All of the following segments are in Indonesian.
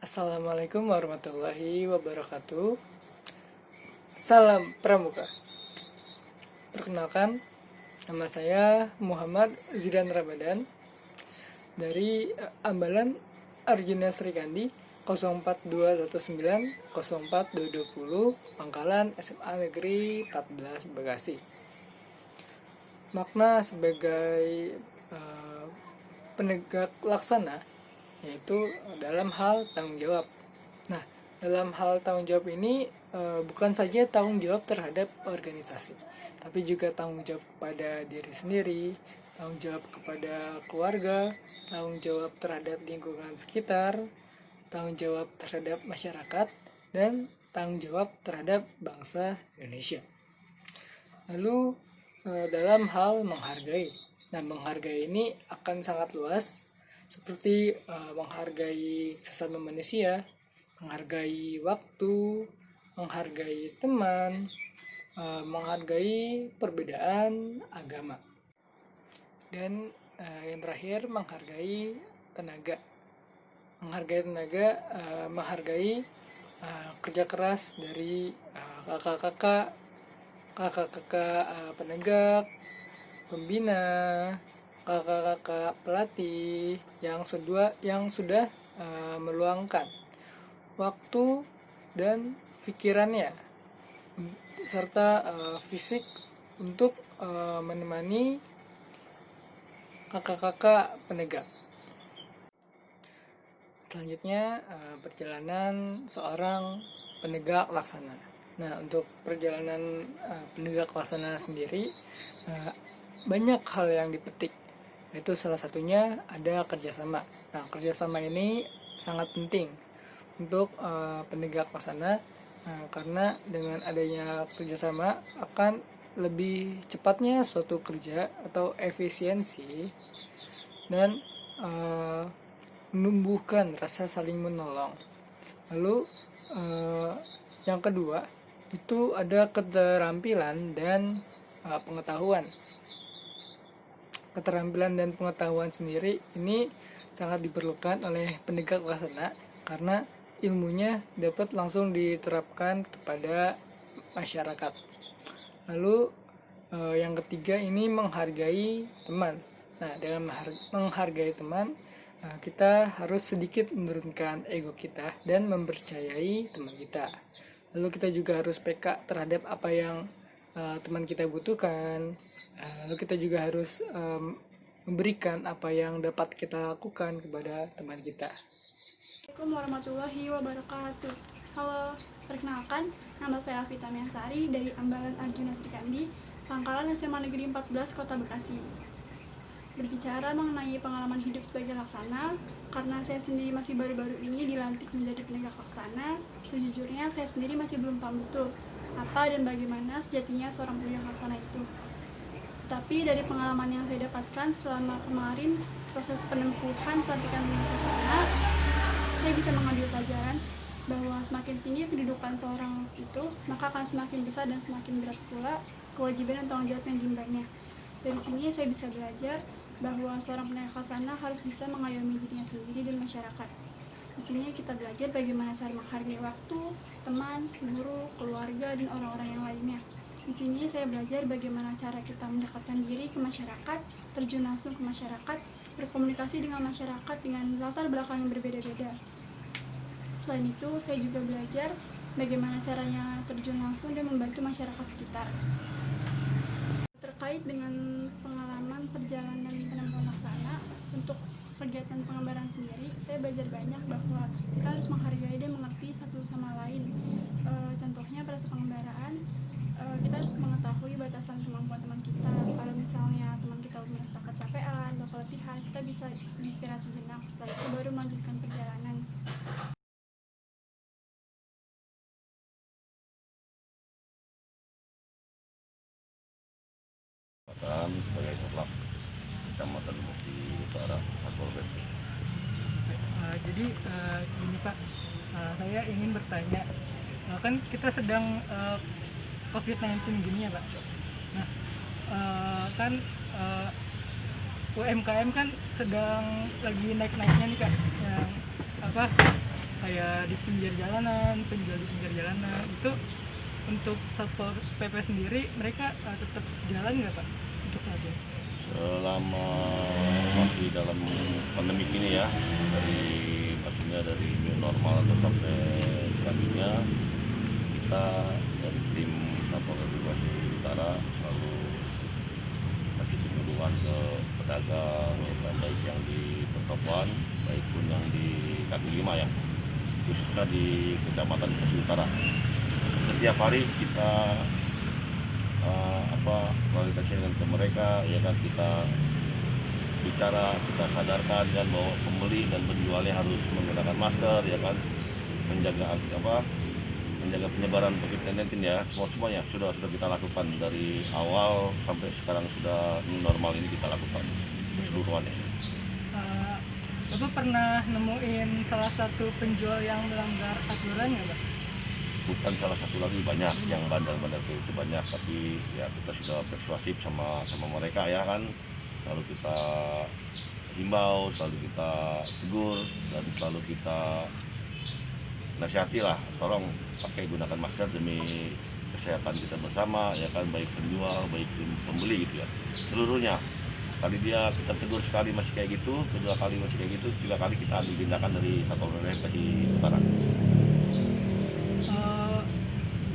Assalamualaikum warahmatullahi wabarakatuh. Salam Pramuka. Perkenalkan, nama saya Muhammad Zidan Ramadan dari Ambalan Arjuna Srikandi 04219 04220 Pangkalan SMA Negeri 14 Bekasi. Makna sebagai penegak laksana yaitu dalam hal tanggung jawab. Nah, dalam hal tanggung jawab ini bukan saja tanggung jawab terhadap organisasi, tapi juga tanggung jawab kepada diri sendiri, tanggung jawab kepada keluarga, tanggung jawab terhadap lingkungan sekitar, tanggung jawab terhadap masyarakat, dan tanggung jawab terhadap bangsa Indonesia. Lalu dalam hal menghargai. Nah, menghargai ini akan sangat luas, seperti menghargai sesama manusia, menghargai waktu, menghargai teman, menghargai perbedaan agama, dan yang terakhir menghargai tenaga. Menghargai kerja keras dari kakak-kakak penegak, pembina, kakak-kakak pelatih yang sudah meluangkan waktu dan pikirannya serta fisik untuk menemani kakak-kakak penegak. Selanjutnya perjalanan seorang penegak laksana. Nah, untuk perjalanan penegak laksana sendiri banyak hal yang dipetik. Itu salah satunya ada kerjasama. Nah, kerjasama ini sangat penting untuk penegak laksana karena dengan adanya kerjasama akan lebih cepatnya suatu kerja atau efisiensi dan menumbuhkan rasa saling menolong. Lalu yang kedua itu ada keterampilan dan pengetahuan. Keterampilan dan pengetahuan sendiri ini sangat diperlukan oleh penegak laksana karena ilmunya dapat langsung diterapkan kepada masyarakat. Lalu yang ketiga ini menghargai teman. Nah, dengan menghargai teman, kita harus sedikit menurunkan ego kita dan mempercayai teman kita. Lalu kita juga harus peka terhadap apa yang teman kita butuhkan. Lalu kita juga harus memberikan apa yang dapat kita lakukan kepada teman kita. Assalamualaikum warahmatullahi wabarakatuh. Halo, perkenalkan, nama saya Vita Miasari dari Ambalan Arjuna Srikandi, Pangkalan SMA Negeri 14 Kota Bekasi. Berbicara mengenai pengalaman hidup sebagai laksana, karena saya sendiri masih baru-baru ini dilantik menjadi penegak laksana, sejujurnya saya sendiri masih belum paham betul apa dan bagaimana sejatinya seorang penegak laksana itu. Tetapi dari pengalaman yang saya dapatkan selama kemarin proses penempuhan pelantikan penegak laksana, saya bisa mengambil pelajaran bahwa semakin tinggi kedudukan seorang itu, maka akan semakin besar dan semakin berat pula kewajiban dan tanggung jawab yang diembannya. Dari sini saya bisa belajar bahwa seorang penegak laksana harus bisa mengayomi dirinya sendiri dan masyarakat. Di sini kita belajar bagaimana cara menghargai waktu, teman, guru, keluarga, dan orang-orang yang lainnya. Di sini saya belajar bagaimana cara kita mendekatkan diri ke masyarakat, terjun langsung ke masyarakat, berkomunikasi dengan masyarakat dengan latar belakang yang berbeda-beda. Selain itu, saya juga belajar bagaimana caranya terjun langsung dan membantu masyarakat sekitar. Terkait dengan pengalaman perjalanan penempuhan laksana untuk kegiatan pengembaraan sendiri, saya belajar banyak bahwa kita harus menghargai dan mengerti satu sama lain. Contohnya pada saat pengembaraan, kita harus mengetahui batasan kemampuan teman kita. Kalau misalnya teman kita merasa kecapean atau keletihan, kita bisa beristirahat sejenak. Setelah itu baru melanjutkan perjalanan. Sebagai camat Kecamatan Bekasi Utara, Satpol PP. Jadi ini Pak, saya ingin bertanya, kan kita sedang COVID-19 gini ya Pak. Nah, kan UMKM kan sedang lagi naik-naiknya nih Kak, yang apa kayak di pinggir jalanan, penjual di pinggir jalanan itu untuk Satpol PP sendiri mereka tetap jalan nggak Pak untuk saat ini? Selama masih dalam pandemi ini ya, maksudnya dari new normal atau sampai selanjutnya, kita dari tim Satpol PP Bekasi Utara selalu kasih penyuluhan ke pedagang, baik yang di pertokoan, baik pun yang di kaki lima ya, khususnya di Kecamatan Bekasi Utara. Setiap hari kita kualitasnya ke mereka, ya kan, kita bicara, kita sadarkan kan bahwa pembeli dan penjualnya harus menggunakan masker, ya kan, menjaga penyebaran COVID-19 ya, semuanya sudah kita lakukan dari awal sampai sekarang, sudah new normal ini kita lakukan keseluruhannya. Bapak pernah nemuin salah satu penjual yang melanggar aturan nggak Pak? Bukan salah satu lagi, banyak yang bandel-bandel itu banyak, tapi ya kita sudah persuasif sama mereka ya kan, selalu kita himbau, selalu kita tegur, dan selalu kita nasihati lah, tolong pakai, gunakan masker demi kesehatan kita bersama ya kan, baik penjual, baik pembeli gitu ya, seluruhnya. Kali dia kita tegur sekali masih kayak gitu, kedua kali masih kayak gitu, tiga kali kita ambil tindakan dari Satpol PP Bekasi Utara.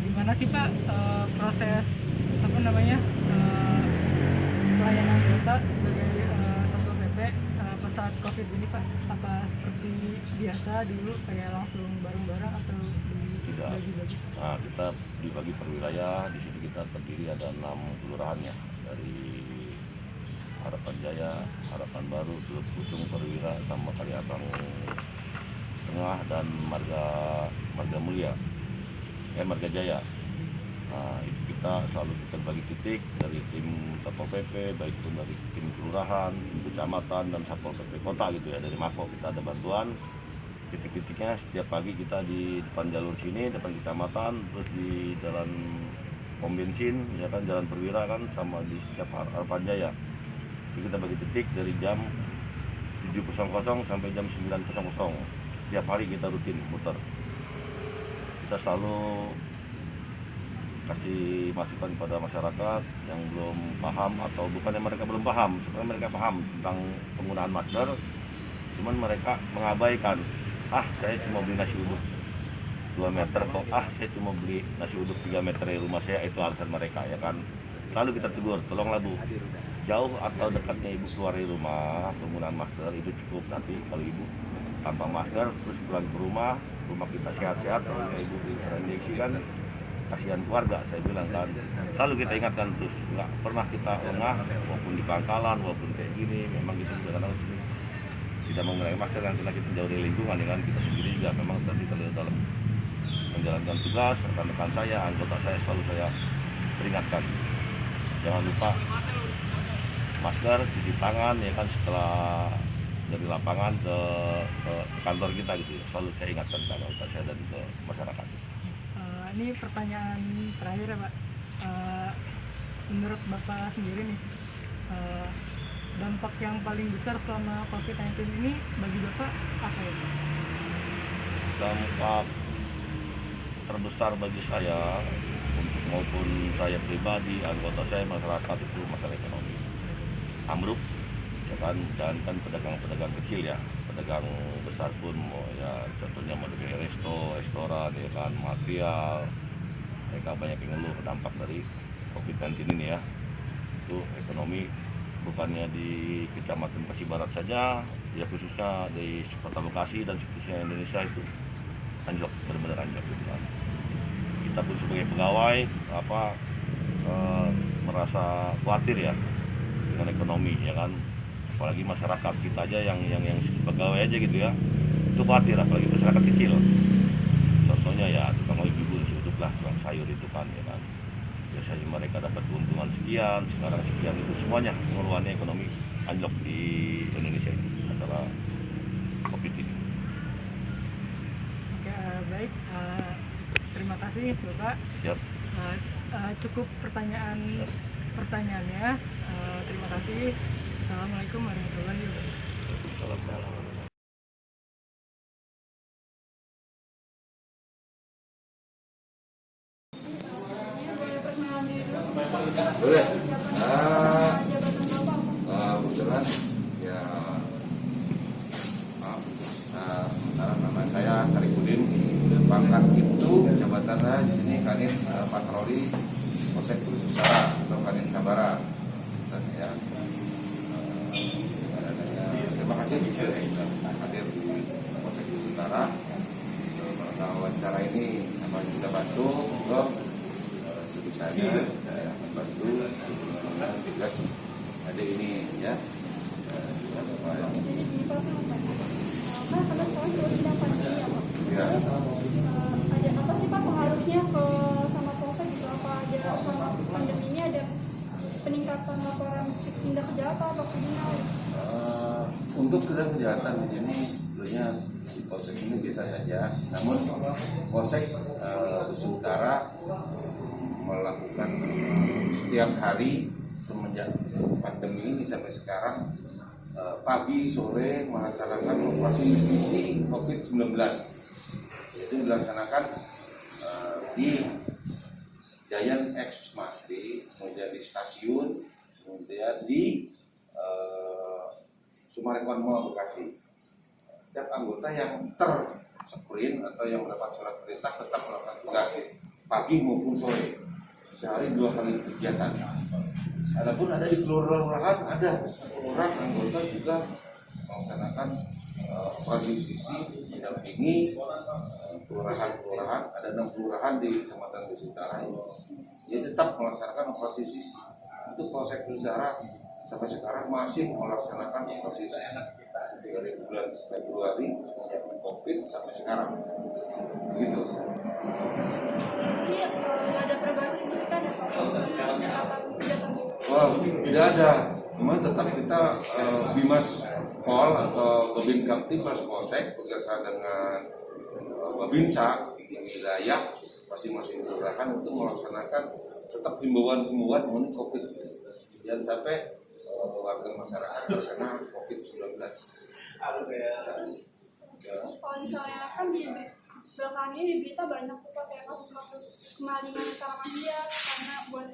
Gimana sih Pak proses pelayanan Bapak sebagai Satpol PP pas saat COVID ini Pak? Apa seperti biasa dulu kayak langsung bareng-bareng atau dibagi-bagi? Nah, kita dibagi per wilayah. Di situ kita terdiri ada 6 kelurahannya, dari Harapan Jaya, Harapan Baru, Teluk Pucung, Perwira, sama Kaliabang Tengah, dan Marga Mulia, Marga Jaya. Nah, itu kita selalu bagi titik dari tim Satpol PP, baik pun dari tim kelurahan, kecamatan, dan Satpol PP kota gitu ya. Dari Mako kita ada bantuan. Titik-titiknya setiap pagi kita di depan jalur sini, depan kecamatan, terus di jalan pom bensin, ya kan, jalan Perwira kan, sama di setiap Harapan Jaya. Jadi kita bagi titik dari jam 7.00 sampai jam 9.00. Setiap hari kita rutin muter. Kita selalu kasih masukan pada masyarakat yang belum paham, atau bukannya mereka belum paham, sebenarnya mereka paham tentang penggunaan masker, cuman mereka mengabaikan. Saya cuma beli nasi uduk 2 meter kok, saya cuma beli nasi uduk 3 meter dari rumah saya, itu alasan mereka ya kan. Lalu kita tegur, tolonglah Bu, jauh atau dekatnya Ibu keluar dari rumah, penggunaan masker itu cukup. Nanti kalau Ibu tanpa masker terus pulang ke rumah kita sehat-sehat, kalau Ibu terinfeksi kan kasihan keluarga, saya bilang kan. Lalu kita ingatkan terus, nggak pernah kita lengah, walaupun di pangkalan, walaupun kayak gini, memang kita kadang sini tidak menggunakan masker kan, karena kita jauh dari lingkungan ya kan. Kita sendiri juga memang tadi kalau dalam menjalankan tugas, rekan-rekan saya, anggota saya, selalu saya peringatkan, jangan lupa masker, cuci tangan ya kan, setelah dari lapangan ke kantor kita gitu ya. Selalu saya ingatkan ke anggota saya dan ke masyarakat. Ini pertanyaan terakhir ya Pak. Menurut Bapak sendiri nih, dampak yang paling besar selama COVID-19 ini bagi Bapak apa ya Pak? Dampak terbesar bagi saya, untuk maupun saya pribadi, anggota saya, masyarakat, itu masalah ekonomi. Ambruk ya kan, dan kan pedagang-pedagang kecil ya, pedagang besar pun ya, contohnya mau dari restoran ya kan, material, mereka banyak yang ngeluh dampak dari COVID-19 ini ya. Itu ekonomi bukannya di Kecamatan Bekasi Barat saja ya, khususnya di kota Bekasi dan khususnya Indonesia itu anjlok, benar-benar anjlok gitu kan. Kita pun sebagai pegawai merasa khawatir ya dengan ekonomi ya kan, apalagi masyarakat kita aja yang pegawai aja gitu ya, itu khawatir, apalagi masyarakat kecil. Contohnya ya tukang ojek uduk lah, tukang sayur itu kan ya kan, biasanya mereka dapat keuntungan sekian, sekarang sekian, itu semuanya pengeluarannya ekonomi anjlok di Indonesia ini masalah COVID ini. Oke, baik, terima kasih Bapak. Siap. Cukup pertanyaannya. Terima kasih. Assalamualaikum warahmatullahi wabarakatuh. Salam. Boleh. Siapa jabatan Bapak apa? Kebetulan ya maaf, sementara nama saya Saripudin, pangkat itu jabatan saya di sini Kanit Patroli Polsek Kudus Utara atau Kanit Sabara. Dan ya terima kasih hadir di Polsek Kudus Utara. Pada wawancara ini apa yang kita bantu, monggo sebisanya saya akan bantu tugas ada ini ya. Apa yang Di pasal apa? Kan karena sekarang juga sedang pandemi ya Pak. ya. Ada apa sih Pak pengaruhnya ke sama polsek gitu? Apa ada selama pandemi ini ada peningkatan laporan tindak kejahatan atau kriminal? Untuk tindak kejahatan di sini sebetulnya di Polsek ini biasa saja. Namun Polsek Kudus Utara melakukan tiap hari semenjak pandemi ini sampai sekarang pagi sore melaksanakan operasi justisi COVID-19, yaitu dilaksanakan di Giant X Masri, kemudian di stasiun, kemudian di Sumarekon Mall Bekasi. Setiap anggota yang tersprint atau yang mendapat surat perintah tetap melaksanakan tugas pagi maupun sore, sehari 2 kali kegiatan. Adapun ada di kelurahan ada 1 orang anggota juga melaksanakan operasi justisi mendampingi kelurahan-kelurahan. Ada 6 kelurahan di Kecamatan Kudus Utara ini. Dia tetap melaksanakan operasi justisi. Untuk Polsek Kudus Utara sampai sekarang masih melaksanakan operasi justisi dari bulan Februari sejak COVID sampai sekarang. Begitu. Jadi ada perubahan signifikan ya Pak? Peningkatan kejahatan? Wah, tidak ada. Memang tetap kita Bimas Pol atau Babin Kamtibmas Polsek bekerjasama dengan Babinsa di wilayah masing-masing kelurahan untuk melaksanakan tetap himbauan-himbauan mengenai COVID dan sampai warga masyarakat terkena COVID-19. Terus kalau misalnya kan di belakangan ini di berita banyak tuh Pak kayak kasus-kasus kemalingan tanaman hias karena buat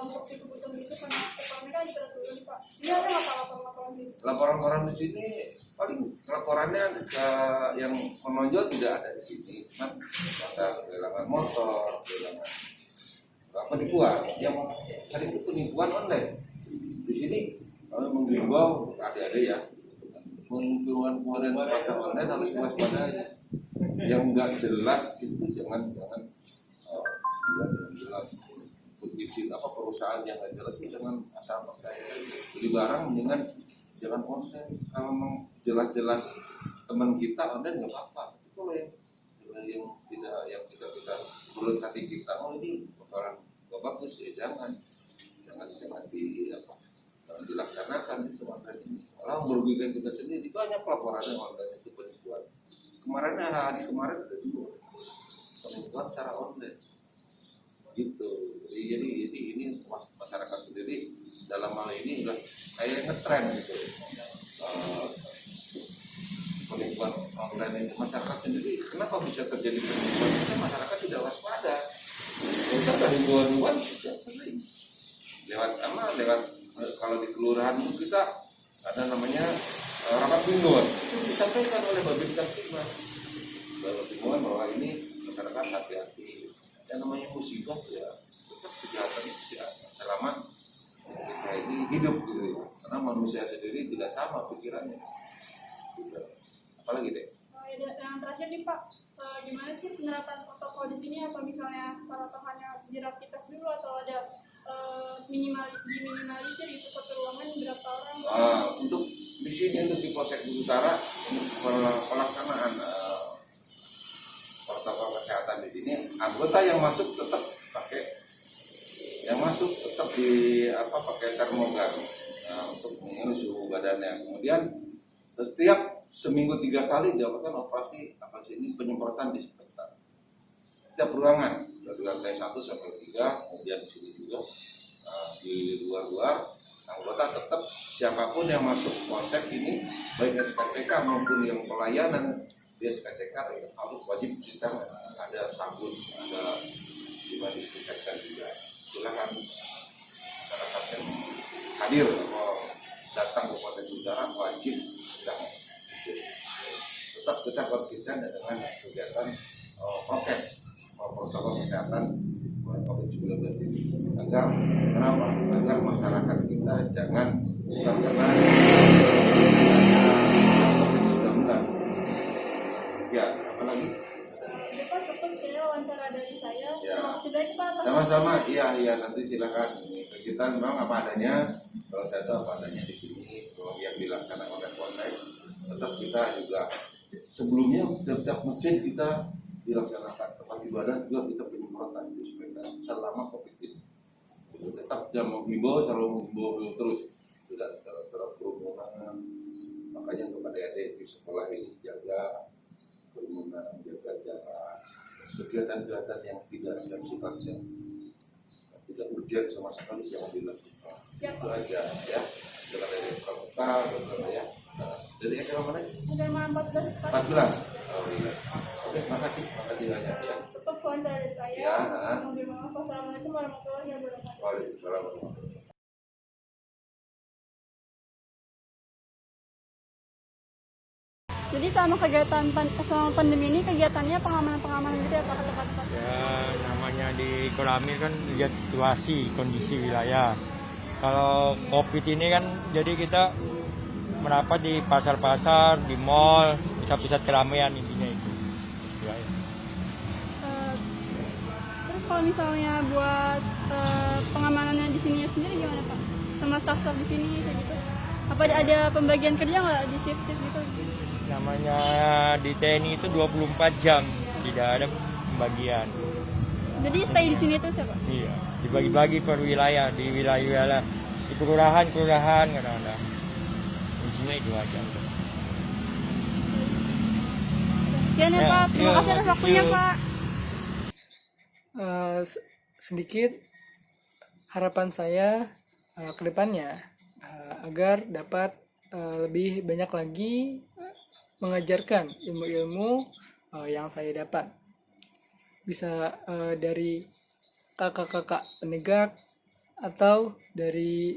untuk kebutuhan itu kan ekonomi kan juga turun Pak. Ini ada laporan-laporan gitu. Laporan-laporan di sini paling laporannya yang menonjol tidak ada di sini. Cuma masa kehilangan motor, kehilangan penipuan. Yang sering itu penipuan online. Di sini kami menghimbau adik-adik ya, penipuan pada online harus waspadai. Yang nggak jelas itu jangan jelas kondisi apa perusahaan yang nggak jelas itu jangan asal percaya saja. Beli barang dengan jangan online. Kalau memang jelas-jelas teman kita online nggak apa-apa. Itu loh yang kita menurut hati kita, oh ini orang nggak bagus ya jangan dilaksanakan itu online ini. Malah merugikan kita sendiri. Banyak laporannya online itu penipuan. Hari kemarin ada 2 penipuan secara online gitu. Jadi ini masyarakat sendiri dalam hal ini udah kayak ngetren gitu. Penipuan online ini masyarakat sendiri kenapa bisa terjadi penipuan? Karena masyarakat tidak waspada. Kita dari himbauan sudah sering lewat kalau di kelurahan itu kita ada namanya rapat bimbauan itu disampaikan oleh Babin Kamtibmas bahwa ini masyarakat hati-hati. Yang namanya musibah ya tetap kejahatan itu selama kita ini hidup gitu ya. Karena manusia sendiri tidak sama pikirannya. Apalagi deh. Yang terakhir nih Pak, gimana sih penerapan protokol di sini? Apa misalnya patokannya dirapid test dulu atau ada diminimalisir itu satu ruangan berapa orang? Untuk di sini untuk di Polsek Kudus Utara pelaksanaan protokol kesehatan di sini anggota yang masuk tetap pakai pakai termogan untuk mengukur suhu badannya. Kemudian setiap seminggu 3 kali dilakukan operasi ini penyemprotan disinfektan setiap ruangan dari lantai 1 sampai 3. Kemudian di sini juga di luar anggota tetap siapapun yang masuk polsek ini baik SKCK maupun yang pelayanan dia SKCK harus wajib cuci tangan, ada sabun, ada disinfektan juga. Silakan masyarakat yang hadir atau datang ke Polsek Utara wajib sidang. Tetap kita konsisten dengan kegiatan prokes protokol kesehatan COVID-19 ini agar kenapa? Agar masyarakat kita jangan terkena COVID-19. Ya, apalagi? Pak, cukup sekian wawancara dari saya. Ya. Terima kasih banyak Pak atas Sama-sama, iya nanti silakan. Kita memang apa adanya. Kalau saya tahu apa adanya di sini, kalau yang dilaksanakan oleh Polsek, tetap kita juga sebelumnya setiap masjid kita dilaksanakan, tempat ibadah juga kita penyemprotan disinfektan selama COVID ini. Tetap yang menghimbau, selalu menghimbau terus, tidak terhadap kerumunan. Makanya kepada adik di sekolah ini jaga kerumunan, jaga jarak, kegiatan-kegiatan yang tidak yang sifatnya tidak urgent sama sekali jangan dilakukan. Itu aja ya. Dengan dari pramuka, ya. Dari SMA mana? SMA 14 Pak. 14. Oh iya. Oke, makasih banyak ya. Cukup wawancara dari saya. Ya. Mohon maaf. Wassalamualaikum warahmatullahi wabarakatuh. Waalaikumsalam warahmatullahi wabarakatuh. Jadi selama pandemi ini kegiatannya pengamanan gitu ya Pak ke tempat-tempat. Ya namanya di Koramil kan lihat situasi, kondisi wilayah. Kalau COVID ini kan jadi kita merapat di pasar-pasar, di mall, pusat-pusat keramaian intinya itu. Ya. Terus kalau misalnya buat pengamanannya di sini sendiri gimana Pak? Sama staff-staff di sini kayak gitu? Apa ada pembagian kerja nggak di shift-shift gitu? Namanya di TNI itu 24 jam, tidak ada pembagian. Jadi stay di sini tuh siapa? Iya, dibagi-bagi per wilayah, di wilayah-wilayah, di kelurahan kadang-kadang. Isinya itu aja. Sekian ya Pak, terima kasih atas waktunya Pak. Sedikit harapan saya ke depannya agar dapat lebih banyak lagi mengajarkan ilmu-ilmu yang saya dapat. Bisa dari kakak-kakak penegak atau dari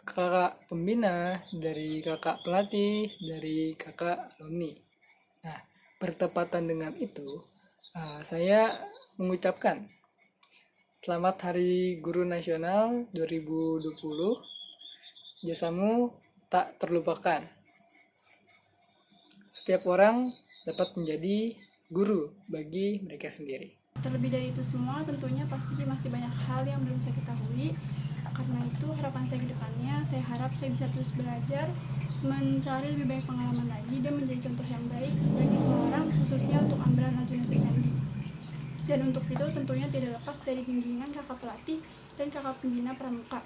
kakak pembina, dari kakak pelatih, dari kakak alumni. Nah, bertepatan dengan itu, saya mengucapkan Selamat Hari Guru Nasional 2020. Jasamu tak terlupakan. Setiap orang dapat menjadi guru bagi mereka sendiri. Terlebih dari itu semua, tentunya pasti masih banyak hal yang belum saya ketahui. Karena itu, harapan saya ke depannya, saya harap saya bisa terus belajar, mencari lebih banyak pengalaman lagi, dan menjadi contoh yang baik bagi semua orang, khususnya untuk Ambalan Aljuna Srikandi. Dan untuk itu tentunya tidak lepas dari bimbingan kakak pelatih dan kakak pembina pramuka.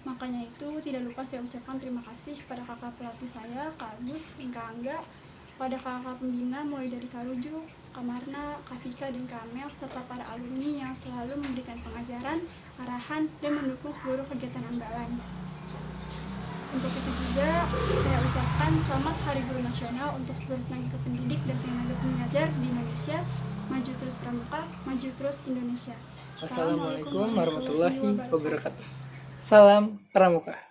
Makanya itu tidak lupa saya ucapkan terima kasih kepada kakak pelatih saya, Kak Agus, Kak Angga, pada kakak pembina mulai dari Kak Ruju, Kak Marna, Kak Vika, dan Kak Amel, serta para alumni yang selalu memberikan pengajaran, arahan, dan mendukung seluruh kegiatan Ambalan. Untuk itu juga saya ucapkan Selamat Hari Guru Nasional untuk seluruh tenaga pendidik dan tenaga pengajar di Indonesia. Maju terus pramuka, maju terus Indonesia. Assalamualaikum warahmatullahi wabarakatuh. Salam Pramuka.